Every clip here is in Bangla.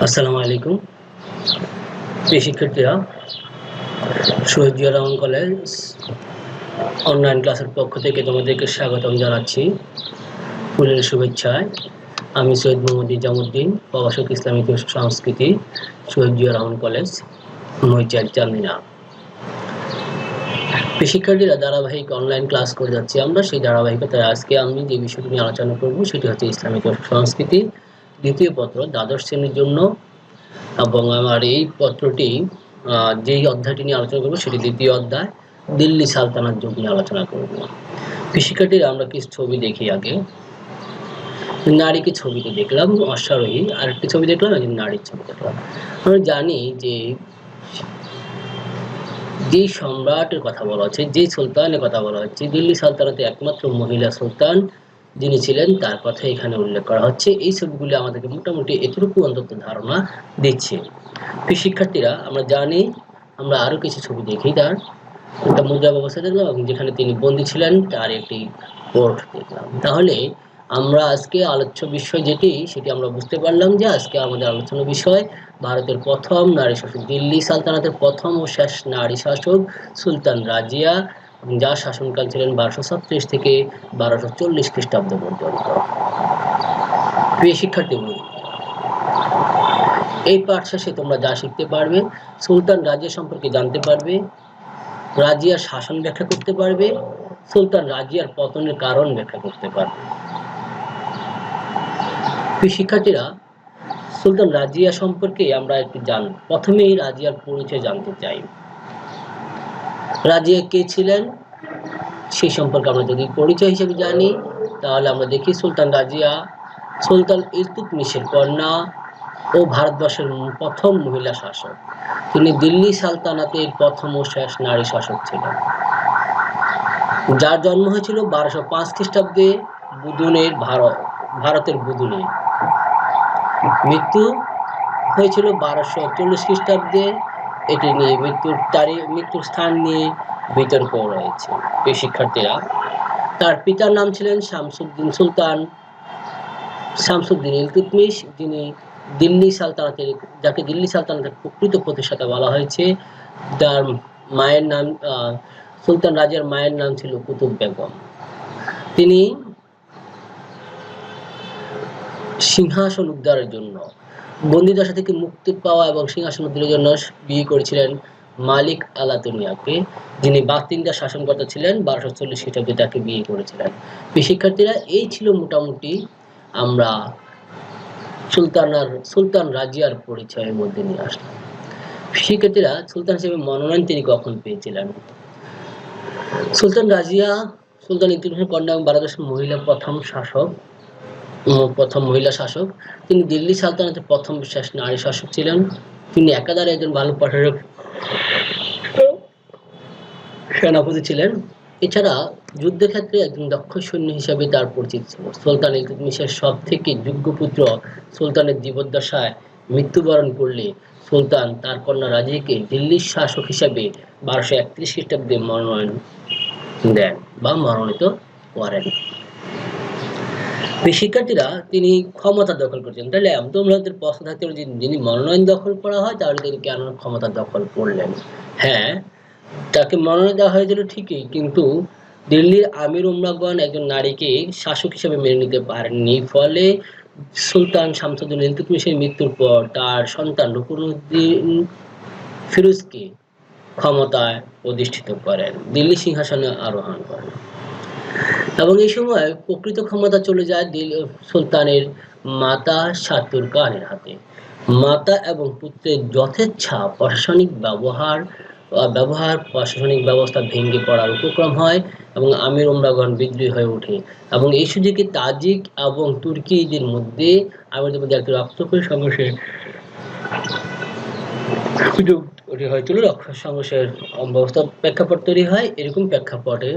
আসসালামু আলাইকুম। প্রিয় শিক্ষার্থীরা, শহীদ জিয়া রহমান কলেজ অনলাইন ক্লাসের পক্ষ থেকে তোমাদেরকে স্বাগতম জানাচ্ছি। ফুলের শুভেচ্ছায় আমি সৈয়দ মোহাম্মদ নিজামুদ্দিন, প্রভাষক ইসলামিক সংস্কৃতি, শহীদ জিয়া রহমান কলেজ, মইচার চান্দিনা। প্রিয় শিক্ষার্থীরা, ধারাবাহিক অনলাইন ক্লাস করে যাচ্ছি আমরা। সেই ধারাবাহিকতায় আজকে আমি যে বিষয়টি নিয়ে আলোচনা করব সেটি হচ্ছে ইসলামিক সংস্কৃতি, দ্বিতীয় পত্র, দ্বাদশ শ্রেণীর জন্য। এবং আমার এই পত্রটি যেই অধ্যায়টি নিয়ে আলোচনা করবো সেটি দ্বিতীয় অধ্যায়, দিল্লি সালতানাত যুগ নিয়ে আলোচনা করব। শিক্ষার্থীরা, আমরা কিছু ছবি দেখি আগে। নারীকে ছবিতে দেখলাম অশ্বারোহী, আরেকটি ছবি দেখলাম একজন নারীর ছবি দেখলাম। আমরা জানি যে যে সম্রাটের কথা বলা হচ্ছে, যে সুলতানের কথা বলা হচ্ছে, দিল্লি সালতানাতে একমাত্র মহিলা সুলতান যিনি ছিলেন তার কথা এখানে উল্লেখ করা হচ্ছে। এই ছবিগুলি আমাদেরকে মোটামুটি এতটুকু অন্তত ধারণা দিচ্ছে। শিক্ষার্থীরা, আমরা জানি, আমরা আরো কিছু ছবি দেখি। তার একটা মুদ্রা ব্যবস্থা দেখলাম এবং যেখানে তিনি বন্দী ছিলেন তার একটি কোর্ট দেখলাম। তাহলে আমরা আজকে আলোচ্য বিষয় যেটি, সেটি আমরা বুঝতে পারলাম যে আজকে আমাদের আলোচনা বিষয় ভারতের প্রথম নারী শাসক, দিল্লি সালতানাতের প্রথম ও শেষ নারী শাসক সুলতান রাজিয়া, যার শাসনকাল ছিলেন 1236 থেকে 1240 খ্রিস্টাব্দ পর্যন্ত। প্রিয় শিক্ষার্থী, এই পাঠ শেষে তোমরা যা শিখতে পারবে, সুলতান রাজিয়া সম্পর্কে জানতে পারবে, রাজিয়ার শাসন ব্যাখ্যা করতে পারবে, সুলতান রাজিয়ার পতনের কারণ ব্যাখ্যা করতে পারবে। শিক্ষার্থীরা, সুলতান রাজিয়া সম্পর্কে আমরা একটু জানব। প্রথমেই রাজিয়ার পরিচয় জানতে চাই। রাজিয়া কে ছিলেন সেই সম্পর্কে আমরা যদি পরিচয় হিসেবে জানি, তাহলে আমরা দেখি সুলতান রাজিয়া সুলতান ইলতুৎমিশের কন্যা ও ভারতবর্ষের প্রথম মহিলা শাসক। তিনি দিল্লি সালতানাতের প্রথম ও শেষ নারী শাসক ছিলেন, যার জন্ম হয়েছিল 1205 খ্রিস্টাব্দে বুদুনের ভারতের বুদুনে। মৃত্যু হয়েছিল 1240 খ্রিস্টাব্দে। এটি নিয়ে মৃত্যুর স্থান নিয়ে বিতর্ক রয়েছে। এই শিক্ষার্থীরা, তার পিতার নাম ছিলেন শামসুদ্দিন ইলতুৎমিশ, যিনি যাকে দিল্লি সালতানাতের প্রকৃত প্রতিষ্ঠাতা বলা হয়েছে। যার মায়ের নাম, সুলতান রাজিয়ার মায়ের নাম ছিল কুতুব বেগম। তিনি সিংহাসন উদ্ধারের জন্য, বন্দিদশা থেকে মুক্তি পাওয়া এবং সিংহাসন উদ্ধারের জন্য বিয়ে করেছিলেন মালিক আলাতুনিয়াকে, যিনি বাতিনদের শাসনকর্তা ছিলেন। 1240 খ্রিস্টাব্দে তাকে বিয়ে করেছিলেন। শিক্ষার্থীরা, এই ছিল মোটামুটি আমরা সুলতান রাজিয়ার পরিচয়ের মধ্যে নিয়ে আসলাম। শিক্ষার্থীরা, সুলতান হিসেবে মনোনয়ন তিনি কখন পেয়েছিলেন? সুলতান রাজিয়া সুলতান ইলতুৎমিশের কন্যা এবং ভারতবর্ষের প্রথম মহিলা শাসক। তিনি দিল্লি সালতানাতের প্রথম শেষ নারী শাসক ছিলেন। তিনি একাধারে একজন ভালো প্রশাসক, সেনাপতি ছিলেন। এছাড়া যুদ্ধক্ষেত্রে একজন দক্ষ সৈন্য হিসাবে তার পরিচিত ছিল। সুলতান ইলতুৎমিশের সব থেকে যোগ্য পুত্র সুলতানের জীবদ্দশায় মৃত্যুবরণ করলে সুলতান তার কন্যা রাজিয়াকে দিল্লির শাসক হিসাবে 1231 খ্রিস্টাব্দে মনোনয়ন দেন বা মনোনীত করেন। শিক্ষার্থীরা, তিনি ক্ষমতা দখল করছেন। তাহলে তোমাদের প্রশ্ন থাকতে পারে, যিনি মনোনয়ন দখল করা হয় তাহলে তিনি কেন ক্ষমতা দখল করলেন? হ্যাঁ, তাকে মনোনয়ন দেওয়া হয়েছিল ঠিকই, কিন্তু দিল্লির আমির উমরাগণ একজন নারীকে শাসক হিসেবে মেনে নিতে পারেননি। ফলে সুলতান শামসুদ্দিন ইলতুৎমিশের মৃত্যুর পর তার সন্তান রুকনুদ্দিন ফিরোজকে ক্ষমতায় অধিষ্ঠিত করেন, দিল্লি সিংহাসনে আরোহণ করেন। এবং এই সময় প্রকৃত ক্ষমতা চলে যায় সুলতানের মাতা সাতুর খানের হাতে। মাতা এবং পুত্রের যথেচ্ছা প্রশাসনিক প্রশাসনিক ব্যবস্থা ভেঙে পড়ার উপক্রম হয় এবং আমির উমরাগণ বিদ্রোহী হয়ে ওঠে। এবং এই সুযোগে তাজিক এবং তুর্কিদের মধ্যে একটি রক্তক্ষয়ী সংঘর্ষের সুযোগ হয়েছিল। সংঘর্ষের ব্যবস্থা প্রেক্ষাপট তৈরি হয়। এরকম প্রেক্ষাপটে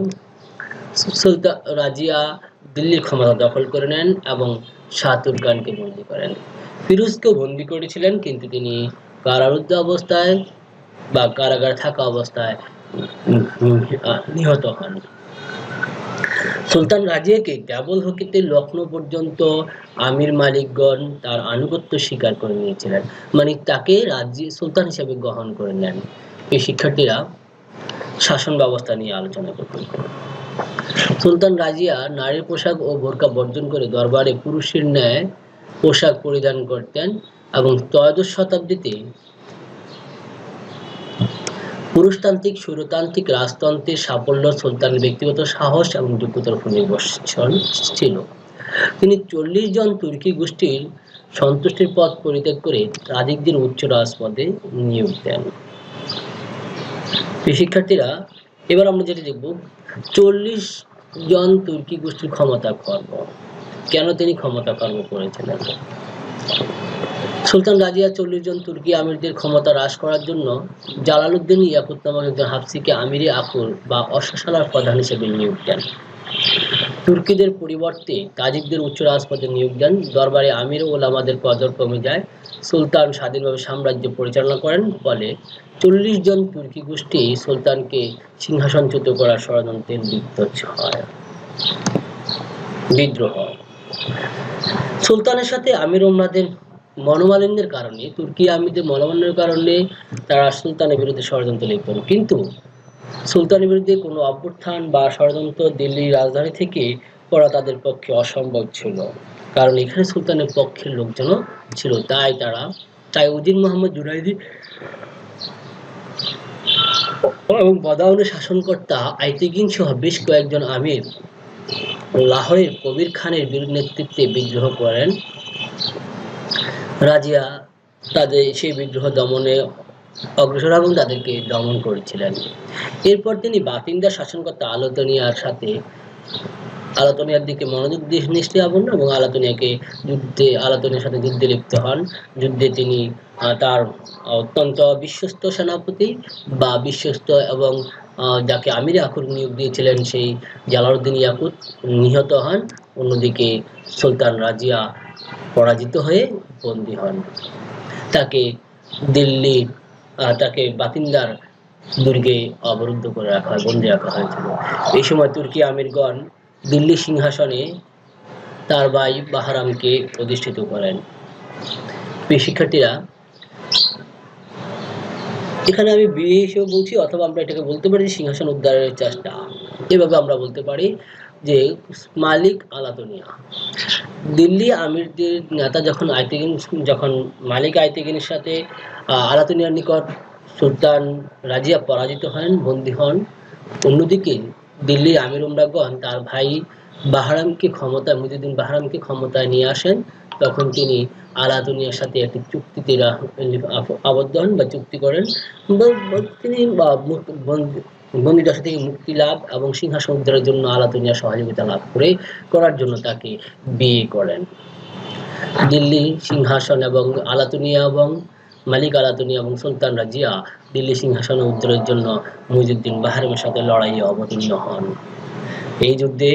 সুলতান রাজিয়া দিল্লির ক্ষমতা দখল করে নেন এবং সাতুর খানকে বন্দী করেন। ফিরোজকেও বন্দী করেছিলেন, কিন্তু তিনি কারারুদ্ধ অবস্থায় বা কারাগারে থাকা অবস্থায় নিহত হন। সুলতান রাজিয়াকে কেবল হকিতে লখনৌ পর্যন্ত আমির মালিকগণ তার আনুগত্য স্বীকার করে নিয়েছিলেন, মানে তাকে সুলতান হিসেবে গ্রহণ করে নেন। এই শিক্ষার্থীরা শাসন ব্যবস্থা নিয়ে আলোচনা করবেন। সুলতান রাজিয়া নারীর পোশাক ও বোরকা বর্জন করে দরবারে পুরুষের ন্যায় পোশাক পরিধান করতেন এবং ত্রয়োদশ শতাব্দীতে পুরুষতান্ত্রিক স্বৈরতান্ত্রিক রাজতন্ত্রের সাফল্য সুলতানের ব্যক্তিগত সাহস এবং যোগ্যতার উপর নির্ভরশীল ছিল। তিনি 40 জন তুর্কি গোষ্ঠীর সন্তুষ্টির পথ পরিত্যাগ করে তাজিকদের উচ্চ রাজপদে নিয়োগ দেন। শিক্ষার্থীরা, এবার আমরা যেটা দেখব, 40 জন তুর্কি গোষ্ঠীর ক্ষমতা খর্ব। কেন তিনি ক্ষমতা খর্ব করেছিলেন? সুলতান রাজিয়া 40 জন তুর্কি আমিরদের ক্ষমতা হ্রাস করার জন্য জালালউদ্দিন ইয়াকুত নামক একজন হাফসিকে আমিরে আকুর বা অশ্বশালার প্রধান হিসেবে নিয়োগ দেন। তুর্কিদের পরিবর্তে তাজিকদের উচ্চ রাজপদে নিয়োগ দেন। দরবারে আমির ও ওলামাদের কদর কমে যায়। সুলতান স্বাধীনভাবে সাম্রাজ্য পরিচালনা করেন। ফলে 40 জন তুর্কি গোষ্ঠী সুলতানকে সিংহাসনচ্যুত করার ষড়যন্ত্রে লিপ্ত হয়। বিদ্রোহ। সুলতানের সাথে আমির ওমরাদের মনোমালিন্যের কারণে, তুর্কি আমিরদের মনোমালিন্যের কারণে তারা সুলতানের বিরুদ্ধে ষড়যন্ত্রে লিপ্ত হন। কিন্তু সুলতানের বিরুদ্ধে কোনো অভ্যুত্থান বা ষড়যন্ত্র দিল্লির রাজধানী থেকে করা তাদের পক্ষে অসম্ভব ছিল, কারণ এখানে সুলতানের পক্ষের লোকজন ছিল। তাই উদ্দিন মোহাম্মদ জুনাইদি এবং বদাউনের শাসনকর্তা আইতেগিন সহ বেশ কয়েকজন আমির লাহোরের কবির খানের নেতৃত্বে বিদ্রোহ করেন। রাজিয়া তাদের সেই বিদ্রোহ দমনে অগ্রসর এবং তাদেরকে দমন করেছিলেন। এরপর তিনি বাতিনদার শাসনকর্তা আলাতনিয়ার দিকে মনোযোগ দৃষ্টি-আবদ্ধ এবং আলাতনিয়ার সাথে যুদ্ধে লিপ্ত হন। যুদ্ধে তিনি তার অত্যন্ত বিশ্বস্ত সেনাপতি বা বিশ্বস্ত এবং যাকে আমিরে আকুর নিয়োগ দিয়েছিলেন সেই জালালউদ্দিন ইয়াকুত নিহত হন। অন্যদিকে সুলতান রাজিয়া পরাজিত হয়ে বন্দী হন। তাকে বাতিনদার দুর্গে অবরুদ্ধ করে রাখা হয়, বন্দী রাখা হয়েছিল। এই সময় তুর্কি আমিরগণ দিল্লি সিংহাসনে তার ভাই বাহরামকে অধিষ্ঠিত করেন। শিক্ষার্থীরা, এখানে আমি বিয়ে হিসেবে বলছি, অথবা আমরা এটাকে বলতে পারি সিংহাসন উদ্ধারের চেষ্টা। এভাবে আমরা বলতে পারি যে মালিক আলাতুনিয়া, দিল্লি আমিরদের নেতা যখন মালিক আইতেগিনের সাথে আলাতুনিয়ার নিকট সুলতান রাজিয়া পরাজিত হন, বন্দী হন। অন্যদিকে দিল্লির আমির ওমরাগণ তার ভাই মুইজউদ্দিন বাহরামকে ক্ষমতায় নিয়ে আসেন। তখন তিনি আলাতুনিয়ার সাথে একটি চুক্তিতে আবদ্ধ হন বা চুক্তি করেন। তিনি বন্দিদশা থেকে মুক্তি লাভ এবং সিংহাসন উদ্ধারের জন্য আলাতুনিয়ার সহযোগিতা লাভ করার জন্য তাকে বিয়ে করেন। দিল্লি সিংহাসন এবং মালিক আলাতুনিয়া এবং সুলতান রাজিয়া দিল্লি সিংহাসন উদ্ধারের জন্য মুইজউদ্দিন বাহরামের সাথে লড়াইয়ে অবতীর্ণ হন। এই যুদ্ধে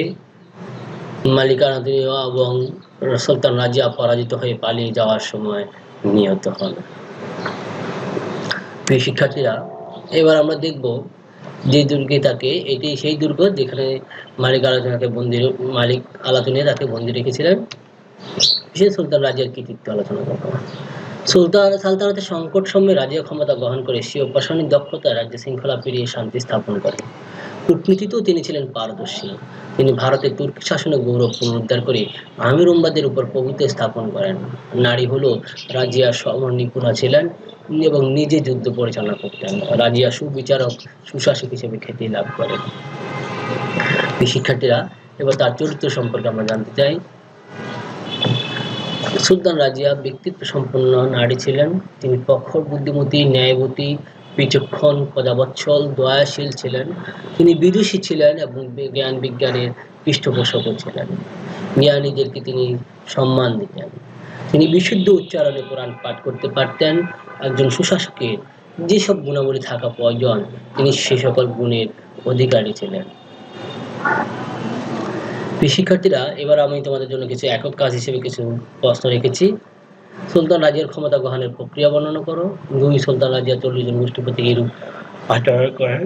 মালিক আলাতুনিয়া এবং সুলতান রাজিয়া পরাজিত হয়ে পালিয়ে যাওয়ার সময় নিহত হন। প্রিয় শিক্ষার্থীরা, এবার আমরা দেখব যে দুর্গে থাকে, এটি সেই দুর্গ যেখানে মালিক আলাতুনিয়া তাকে বন্দী রেখেছিলেন। সুলতান রাজিয়ার কৃতিত্ব আলোচনা করব। সালতানাতের সংকট সময়ে রাজিয়া ক্ষমতা গ্রহণ করে স্বীয় প্রশাসনিক দক্ষতায় রাজ্যে শৃঙ্খলা ফিরিয়ে শান্তি স্থাপন করেন। কূটনীতিতেও তিনি ছিলেন পারদর্শী। তিনি ভারতের তুর্কি শাসনের গৌরব পুনরুদ্ধার করে আমির উম্মাদের উপর প্রভুত্ব স্থাপন করেন। নারী হলো রাজিয়া নিপুণা ছিলেন এবং নিজে যুদ্ধ পরিচালনা করতেন। রাজিয়া সুবিচারক, সুশাসক হিসেবে খ্যাতি লাভ করেন। শিক্ষার্থীরা, এবার তার চরিত্র সম্পর্কে আমরা জানতে চাই। সুলতান রাজিয়া ব্যক্তিত্ব সম্পন্ন নারী ছিলেন। তিনি প্রখর বুদ্ধিমতী, ন্যায়বতী, বিচক্ষণ, প্রজাবৎসল, দয়াশীল ছিলেন। তিনি বিদুষী ছিলেন এবং জ্ঞান বিজ্ঞানের পৃষ্ঠপোষকও ছিলেন। জ্ঞানীদেরকে তিনি সম্মান দিতেন। তিনি বিশুদ্ধ উচ্চারণে কোরআন পাঠ করতে পারতেন। একজন সুশাসকের যেসব গুণাবলী থাকা প্রয়োজন, তিনি সে সকল গুণের অধিকারী ছিলেন। শিক্ষার্থীরা, এবার আমি তোমাদের জন্য কিছু একক কাজ হিসেবে কিছু প্রশ্ন রেখেছি। সুলতান রাজিয়ার ক্ষমতা গ্রহণের প্রক্রিয়া বর্ণনা করো। 2, সুলতান রাজিয়া 40 জন গোষ্ঠীপতি এরূপ আচরণ করেন।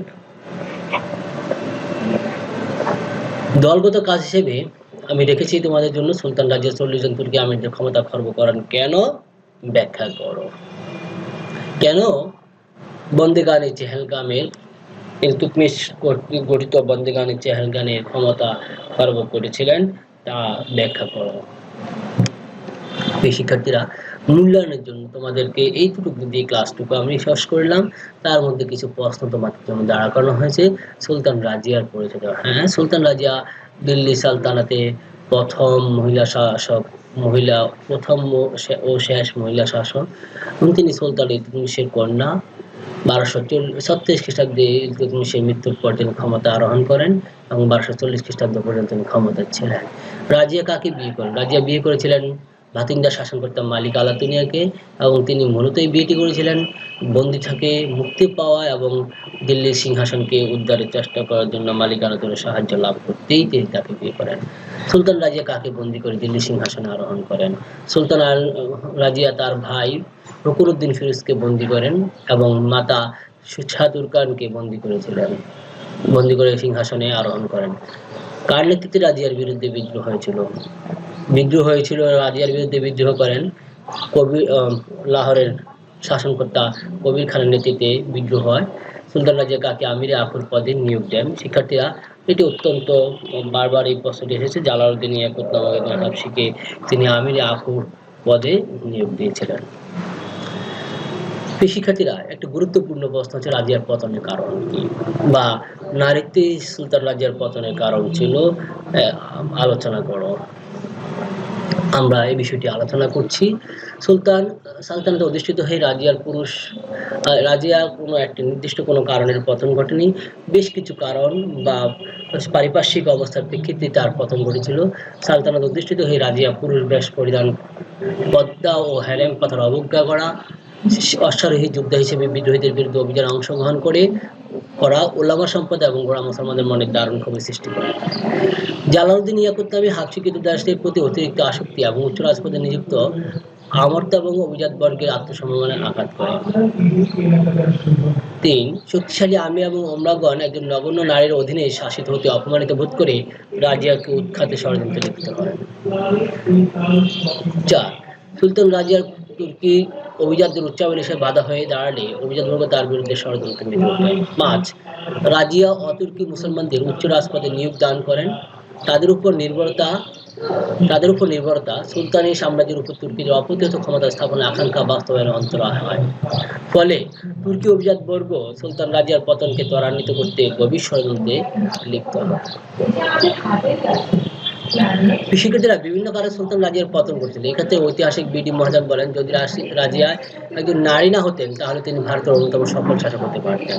দলগত কাজ হিসেবে আমি রেখেছি তোমাদের জন্য সুলতান রাজিয়া 40 জন তুর্কি আমিরদের ক্ষমতা খর্ব করেন কেন? ব্যাখ্যা করো। কেন বন্দিগানে চেহেলগামের ইলতুৎমিশ কর্তৃক গঠিত বন্দিগানে চেহেলগানের ক্ষমতা খর্ব করেছিলেন তা ব্যাখ্যা করো। শিক্ষার্থীরা, মূল্যায়নের জন্য তোমাদেরকে এইটুকু দিয়ে ক্লাসটুকু আমি শেষ করলাম। তার মধ্যে কিছু প্রশ্ন তোমাদের জন্য দাঁড়া করানো হয়েছে। সুলতান রাজিয়ার পরিচয় দাও। হ্যাঁ, সুলতান রাজিয়া দিল্লি সালতানাতে প্রথম মহিলা শাসক, মহিলা প্রথম ও শেষ মহিলা শাসক এবং তিনি সুলতান ইলতুৎমিশের কন্যা। 1236 খ্রিস্টাব্দে ইলতুৎমিশের মৃত্যুর পর তিনি ক্ষমতা আরোহণ করেন এবং 1240 খ্রিস্টাব্দ পর্যন্ত তিনি ক্ষমতায় ছিলেন। রাজিয়া কাকে বিয়ে করেন? রাজিয়া বিয়ে করেছিলেন ভাতিন্দা শাসনকর্তা মালিক আলাতুনিয়াকে এবং তিনি মূলত এই বিয়েটি করেছিলেন বন্দি থেকে মুক্তি পাওয়া এবং দিল্লির সিংহাসনকে উদ্ধারের চেষ্টা করার জন্য মালিক আলাতুনিয়ার সাহায্য লাভ করতেই তিনি তাকে বিয়ে করেন। সুলতান রাজিয়া কাকে বন্দি করে দিল্লি সিংহাসনে আরোহণ করেন? সুলতান রাজিয়া তার ভাই রুকনুদ্দিন ফিরোজকে বন্দি করেন এবং মাতা সুছা তুর্কানকে বন্দি করে সিংহাসনে আরোহণ করেন। কার নেতৃত্বে রাজিয়ার বিরুদ্ধে বিদ্রোহ হয়েছিল? রাজিয়ার বিরুদ্ধে বিদ্রোহ করেন লাহোরের শাসনকর্তা কবির খানের নেতৃত্বে বিদ্রোহ হয়। সুলতান রাজিয়া কাকে আমিরে আফুর পদে নিয়োগ দেন? শিক্ষার্থীরা, এটি অত্যন্ত বারবার এই প্রশ্নটি এসেছে। জালালউদ্দিন ইয়াকুত নামক একজন হাবশিকে তিনি আমিরে আফুর পদে নিয়োগ দিয়েছিলেন। শিক্ষার্থীরা, একটা গুরুত্বপূর্ণ প্রশ্ন হচ্ছে রাজিয়ার পতনের কারণ কি, বা নারীতে সুলতান রাজিয়ার পতনের কারণ ছিল আলোচনা করো। আমরা এই বিষয়টি আলোচনা করছি। সালতানাতে অধিষ্ঠিত হয়ে রাজিয়া কোনো একটি নির্দিষ্ট কোনো কারণের পতন ঘটেনি। বেশ কিছু কারণ বা পারিপার্শ্বিক অবস্থার প্রেক্ষিতে তার পতন ঘটেছিল। সালতানাতে অধিষ্ঠিত হয়ে রাজিয়া পুরুষ বেশ পরিধান, পদ্মা ও হ্যারেম প্রথার অবজ্ঞা করা, অশ্বারোহী যোদ্ধা হিসেবে বিদ্রোহীদের বিরুদ্ধে অভিযানে অংশগ্রহণ করা ওলামা সম্প্রদায় এবং গোঁড়া মুসলমানদের মনে দারুণ ক্ষোভের সৃষ্টি করে। জালালউদ্দিন ইয়াকুত নামে হাবশী ক্রীতদাসদের প্রতি অতিরিক্ত আসক্তি এবং উচ্চ রাজপদে নিযুক্ত আমর্তা এবং অভিজাত বর্গের আত্মসম্মানে আঘাত করে। ৩. শক্তিশালী আমির এবং ওমরাগণ একজন নগণ্য নারীর অধীনে শাসিত হতে অপমানিত বোধ করে রাজিয়াকে উৎখাতে ষড়যন্ত্রে লিপ্ত করেন। ৪. সুলতান রাজিয়ার তুর্কি অভিজাতদের উচ্চাভিলাষে বাধা হয়ে দাঁড়ালে অভিজাতবর্গ তার বিরুদ্ধে ষড়যন্ত্রে মেতে ওঠে। ৫. রাজিয়া অতুর্কি মুসলমানদের উচ্চ রাজপদে নিয়োগ দান করেন। তাদের উপর নির্ভরতা সুলতানি সাম্রাজ্যের উপর তুর্কিদের অপ্রতিহত ক্ষমতা স্থাপনের আকাঙ্ক্ষা বাস্তবায়নের অন্তরায় হয়। ফলে তুর্কি অভিজাত বর্গ সুলতান রাজিয়ার পতনকে ত্বরান্বিত করতে গভীর ষড়যন্ত্রে লিপ্ত হয়। শিক্ষার্থীরা, বিভিন্ন কারণে সুলতান রাজিয়ার পতন ঘটেছিল। এক্ষেত্রে ঐতিহাসিক বিডি মহাজন বলেন, যদি রাজিয়া একজন নারী না হতেন তাহলে তিনি ভারতের অন্যতম সফল শাসক হতে পারতেন।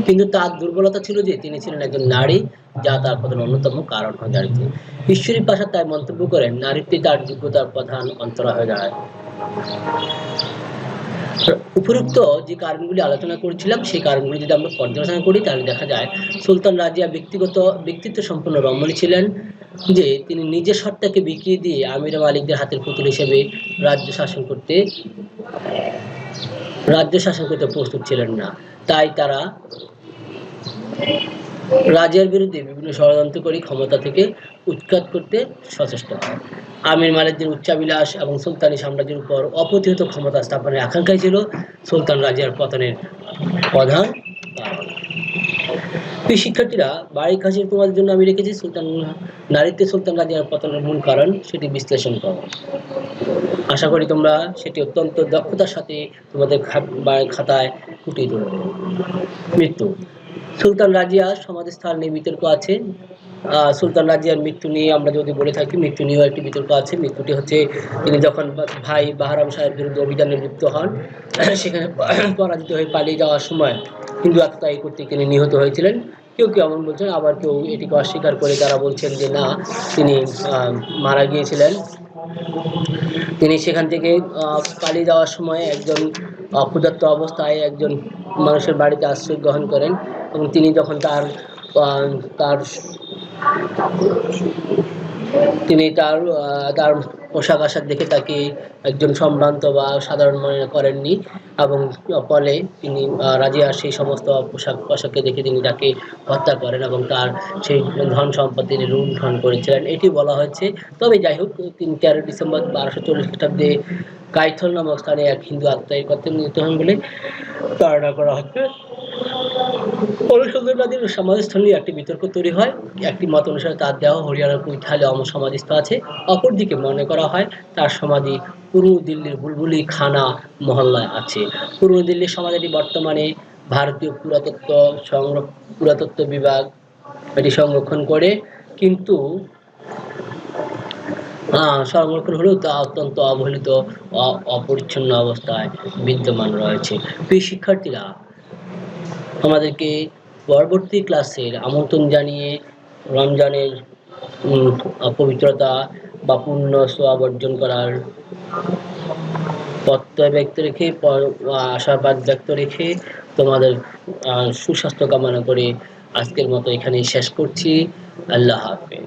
কিন্তু তার দুর্বলতা ছিল যে তিনি ছিলেন একজন নারী, যা তার পতনের অন্যতম কারণ হয়ে দাঁড়িয়েছে। ঈশ্বরী প্রাসাদ তাই মন্তব্য করেন, নারীত্বই তার যোগ্যতার প্রধান অন্তরায় হয়ে দাঁড়ায়। উপরোক্ত যে কারণগুলি আলোচনা করেছিলাম সেই কারণগুলি যদি আমরা পর্যালোচনা করি তাহলে দেখা যায় সুলতান রাজিয়া ব্যক্তিত্ব সম্পন্ন রমণী ছিলেন, যে তিনি নিজের সত্তাকে বিকিয়ে দিয়ে আমির মালিকদের হাতের পুতুল হিসেবে রাজ্য শাসন করতে প্রস্তুত ছিলেন না। তাই তারা রাজিয়ার বিরুদ্ধে বিভিন্ন ষড়যন্ত্র করে ক্ষমতা থেকে উৎখাত করতে সচেষ্ট হয়। আমির মালিকদের উচ্চাভিলাষ এবং সুলতানি সাম্রাজ্যের উপর অপ্রতিহত ক্ষমতা স্থাপনের আকাঙ্ক্ষাই ছিল সুলতান রাজিয়ার পতনের প্রধান কারণ। শিক্ষার্থীরা, বাড়ির কাছে তোমাদের জন্য আমি রেখেছি নারীত্বে সুলতান রাজিয়ার পতনের মূল কারণ, সেটি বিশ্লেষণ করো। আশা করি তোমরা সেটি অত্যন্ত দক্ষতার সাথে তোমাদের খাতায় ফুটিয়ে তুলবে। মৃত্যু। সুলতান রাজিয়া সমাধিস্থল নিয়ে বিতর্ক আছে। সুলতান রাজিয়ার মৃত্যু নিয়ে আমরা যদি বলে থাকি, মৃত্যু নিয়েও একটি বিতর্ক আছে। মৃত্যুটি হচ্ছে তিনি যখন ভাই বাহারাম সাহেবের বিরুদ্ধে অভিযানে লিপ্ত হন, সেখানে পরাজিত হয়ে পালিয়ে যাওয়ার সময় হিন্দু আত্মদায়ী কর্তৃক তিনি নিহত হয়েছিলেন। কেউ এমন বলছেন, আবার কেউ এটিকে অস্বীকার করে তারা বলছেন যে না, তিনি মারা গিয়েছিলেন। তিনি সেখান থেকে পালিয়ে যাওয়ার সময় একজন ক্ষুধার্ত অবস্থায় একজন মানুষের বাড়িতে আশ্রয় গ্রহণ করেন এবং তিনি যখন তার তিনি তার পোশাক আশাক দেখে তাকে একজন সম্ভ্রান্ত বা সাধারণ মনে করেননি, এবং ফলে তিনি রাজিয়ার সেই সমস্ত পোশাককে দেখে তিনি তাকে হত্যা করেন এবং তার সেই ধন সম্পদ তিনি লুণ্ঠন করেছিলেন, এটি বলা হয়েছে। তবে যাই হোক, তিনি 13 ডিসেম্বর 1240 খ্রিস্টাব্দে কাইথল নামক স্থানে এক হিন্দু আত্মায় কর্তৃক নিহত হন বলে ধারণা করা হচ্ছে। অনুসন্ধানকারীদের সমাধিস্থল নিয়ে একটি বিতর্ক তৈরি হয়। একটি মত অনুসারে তার দেহ হরিয়ানার কৈথালে সমাধিস্থ আছে। অপরদিকে মনে করা হয় তার সমাধি পূর্ব দিল্লির বুলবুলি খানা মহল্লায় আছে। পূর্ব দিল্লির সমাধিটি বর্তমানে ভারতীয় পুরাতত্ত্ব বিভাগ এটি সংরক্ষণ করে, কিন্তু সংরক্ষণ হলেও তা অত্যন্ত অবহেলিত, অপরিচ্ছন্ন অবস্থায় বিদ্যমান রয়েছে। প্রিয় শিক্ষার্থীরা, আমাদেরকে পরবর্তী ক্লাসের আমন্ত্রণ জানিয়ে রমজানের পবিত্রতা বা পুণ্য সোয়াব অর্জন করার প্রত্যয় ব্যক্ত রেখে, আশাবাদ ব্যক্ত রেখে, তোমাদের সুস্বাস্থ্য কামনা করে আজকের মতো এখানেই শেষ করছি। আল্লাহ হাফেজ।